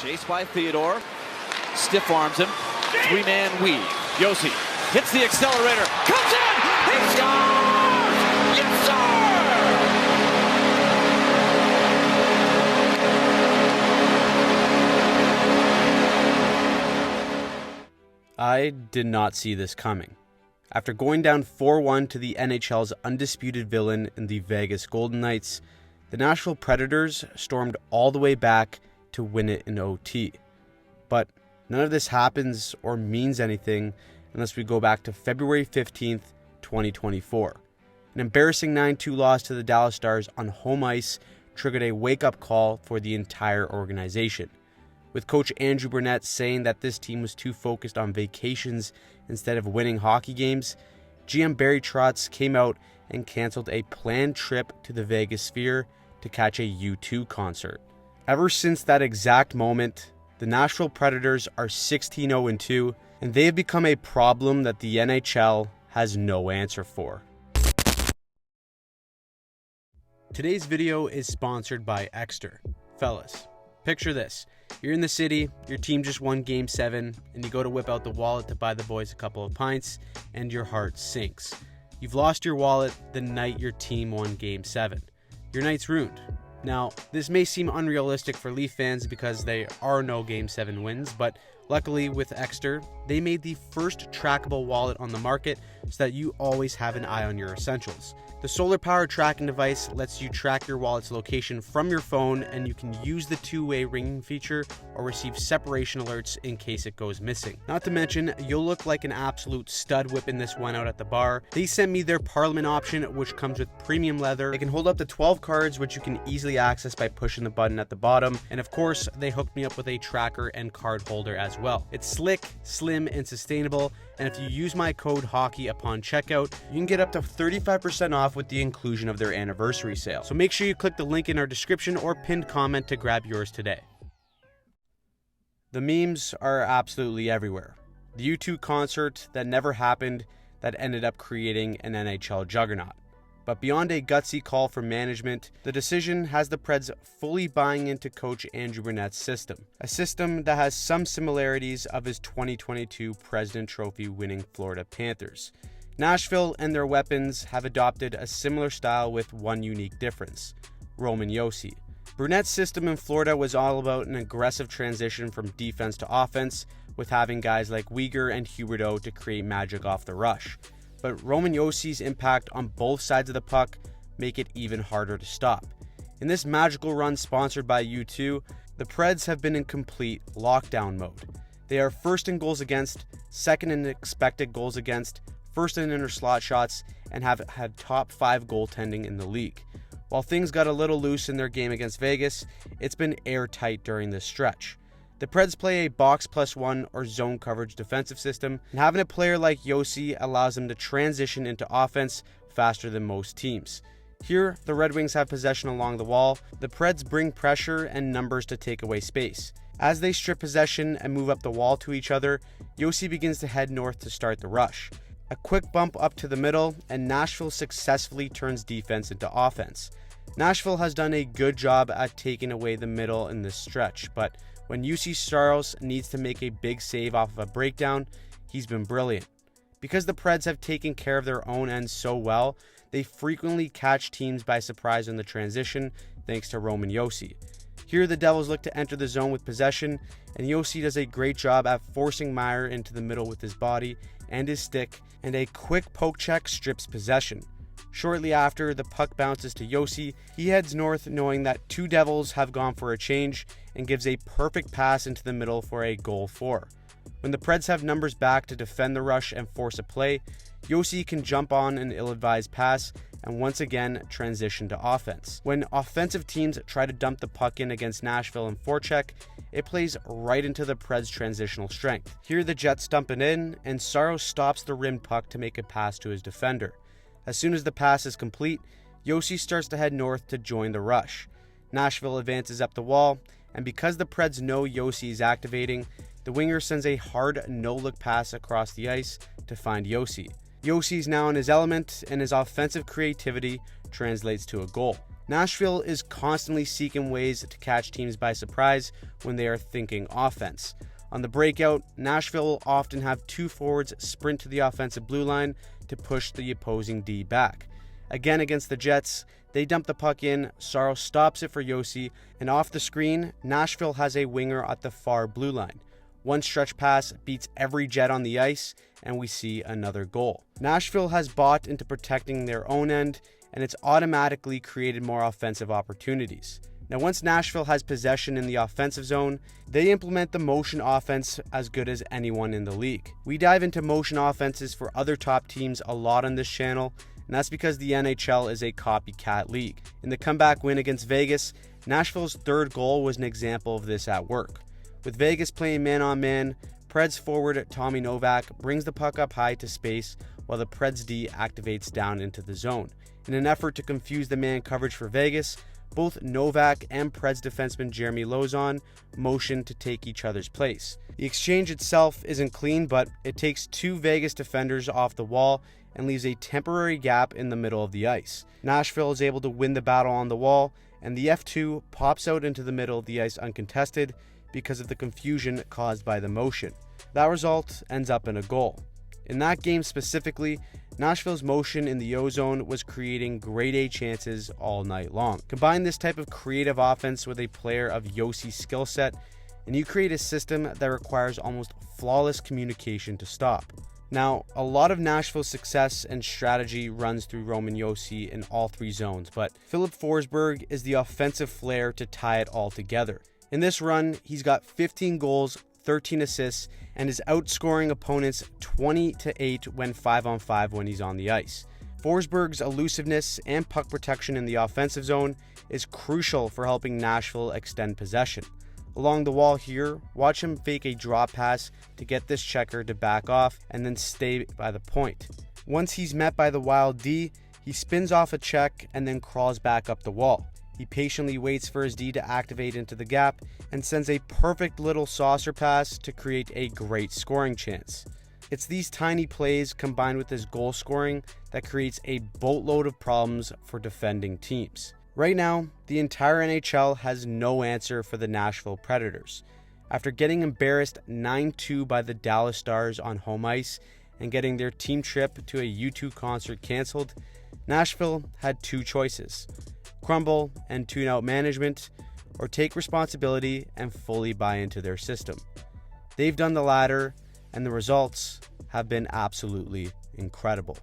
Chased by Theodore. Stiff arms him. Three-man weave. Josi hits the accelerator. Comes in! He scores! Yes, sir! I did not see this coming. After going down 4-1 to the NHL's undisputed villain in the Vegas Golden Knights, the Nashville Predators stormed all the way back to win it in OT. But none of this happens or means anything unless we go back to February 15th, 2024. An embarrassing 9-2 loss to the Dallas Stars on home ice triggered a wake-up call for the entire organization, with Coach Andrew Brunette saying that this team was too focused on vacations instead of winning hockey games. GM Barry Trotz came out and canceled a planned trip to the Vegas Sphere to catch a U2 concert. Ever since that exact moment, the Nashville Predators are 16-0-2, and they have become a problem that the NHL has no answer for. Today's video is sponsored by Exter. Fellas, picture this. You're in the city, your team just won Game 7, and you go to whip out the wallet to buy the boys a couple of pints, and your heart sinks. You've lost your wallet the night your team won Game 7. Your night's ruined. Now, this may seem unrealistic for Leaf fans because there are no Game 7 wins, but luckily with Exter, they made the first trackable wallet on the market so that you always have an eye on your essentials. The solar-powered tracking device lets you track your wallet's location from your phone, and you can use the two-way ringing feature or receive separation alerts in case it goes missing. Not to mention, you'll look like an absolute stud whipping this one out at the bar. They sent me their Parliament option, which comes with premium leather. It can hold up to 12 cards, which you can easily access by pushing the button at the bottom. And of course, they hooked me up with a tracker and card holder as well. It's slick, slim, and sustainable. And if you use my code HOCKEY upon checkout, you can get up to 35% off with the inclusion of their anniversary sale. So make sure you click the link in our description or pinned comment to grab yours today. The memes are absolutely everywhere. The U2 concert that never happened that ended up creating an NHL juggernaut. But beyond a gutsy call for management, the decision has the Preds fully buying into Coach Andrew Brunette's system. A system that has some similarities of his 2022 President Trophy winning Florida Panthers. Nashville and their weapons have adopted a similar style with one unique difference: Roman Josi. Brunette's system in Florida was all about an aggressive transition from defense to offense, with having guys like Weegar and Huberdeau to create magic off the rush. But Roman Josi's impact on both sides of the puck make it even harder to stop. In this magical run sponsored by U2, the Preds have been in complete lockdown mode. They are first in goals against, second in expected goals against, first in inner slot shots, and have had top 5 goaltending in the league. While things got a little loose in their game against Vegas, it's been airtight during this stretch. The Preds play a box +1 or zone coverage defensive system, and having a player like Josi allows them to transition into offense faster than most teams. Here, the Red Wings have possession along the wall. The Preds bring pressure and numbers to take away space. As they strip possession and move up the wall to each other, Josi begins to head north to start the rush. A quick bump up to the middle, and Nashville successfully turns defense into offense. Nashville has done a good job at taking away the middle in this stretch, but when UC Saros needs to make a big save off of a breakdown, he's been brilliant. Because the Preds have taken care of their own end so well, they frequently catch teams by surprise in the transition thanks to Roman Josi. Here the Devils look to enter the zone with possession, and Josi does a great job at forcing Meier into the middle with his body and his stick, and a quick poke check strips possession. Shortly after, the puck bounces to Josi. He heads north knowing that 2 Devils have gone for a change and gives a perfect pass into the middle for a goal 4. When the Preds have numbers back to defend the rush and force a play, Josi can jump on an ill-advised pass and once again transition to offense. When offensive teams try to dump the puck in against Nashville and forecheck, it plays right into the Preds' transitional strength. Here the Jets dump it in, and Saros stops the rimmed puck to make a pass to his defender. As soon as the pass is complete, Josi starts to head north to join the rush. Nashville advances up the wall, and because the Preds know Josi is activating, the winger sends a hard no-look pass across the ice to find Josi. Josi is now in his element, and his offensive creativity translates to a goal. Nashville is constantly seeking ways to catch teams by surprise when they are thinking offense. On the breakout, Nashville will often have two forwards sprint to the offensive blue line to push the opposing D back. Again against the Jets, they dump the puck in, Saros stops it for Josi, and off the screen, Nashville has a winger at the far blue line. One stretch pass beats every Jet on the ice, and we see another goal. Nashville has bought into protecting their own end, and it's automatically created more offensive opportunities. Now, once Nashville has possession in the offensive zone, they implement the motion offense as good as anyone in the league. We dive into motion offenses for other top teams a lot on this channel, and that's because the NHL is a copycat league. In the comeback win against Vegas, Nashville's third goal was an example of this at work. With Vegas playing man-on-man, Preds forward Tommy Novak brings the puck up high to space while the Preds D activates down into the zone. In an effort to confuse the man coverage for Vegas, both Novak and Preds defenseman Jeremy Lauzon motion to take each other's place. The exchange itself isn't clean, but it takes two Vegas defenders off the wall and leaves a temporary gap in the middle of the ice. Nashville is able to win the battle on the wall, and the F2 pops out into the middle of the ice uncontested because of the confusion caused by the motion. That result ends up in a goal. In that game specifically, Nashville's motion in the O-zone was creating grade A chances all night long. Combine this type of creative offense with a player of Josi's skill set, and you create a system that requires almost flawless communication to stop. Now, a lot of Nashville's success and strategy runs through Roman Josi in all three zones, but Filip Forsberg is the offensive flair to tie it all together. In this run, he's got 15 goals, 13 assists, and is outscoring opponents 20-8 when 5-on-5 when he's on the ice. Forsberg's elusiveness and puck protection in the offensive zone is crucial for helping Nashville extend possession. Along the wall here, watch him fake a drop pass to get this checker to back off and then stay by the point. Once he's met by the Wild D, he spins off a check and then crawls back up the wall. He patiently waits for his D to activate into the gap and sends a perfect little saucer pass to create a great scoring chance. It's these tiny plays combined with his goal scoring that creates a boatload of problems for defending teams. Right now, the entire NHL has no answer for the Nashville Predators. After getting embarrassed 9-2 by the Dallas Stars on home ice and getting their team trip to a U2 concert canceled, Nashville had two choices: crumble and tune out management, or take responsibility and fully buy into their system. They've done the latter, and the results have been absolutely incredible.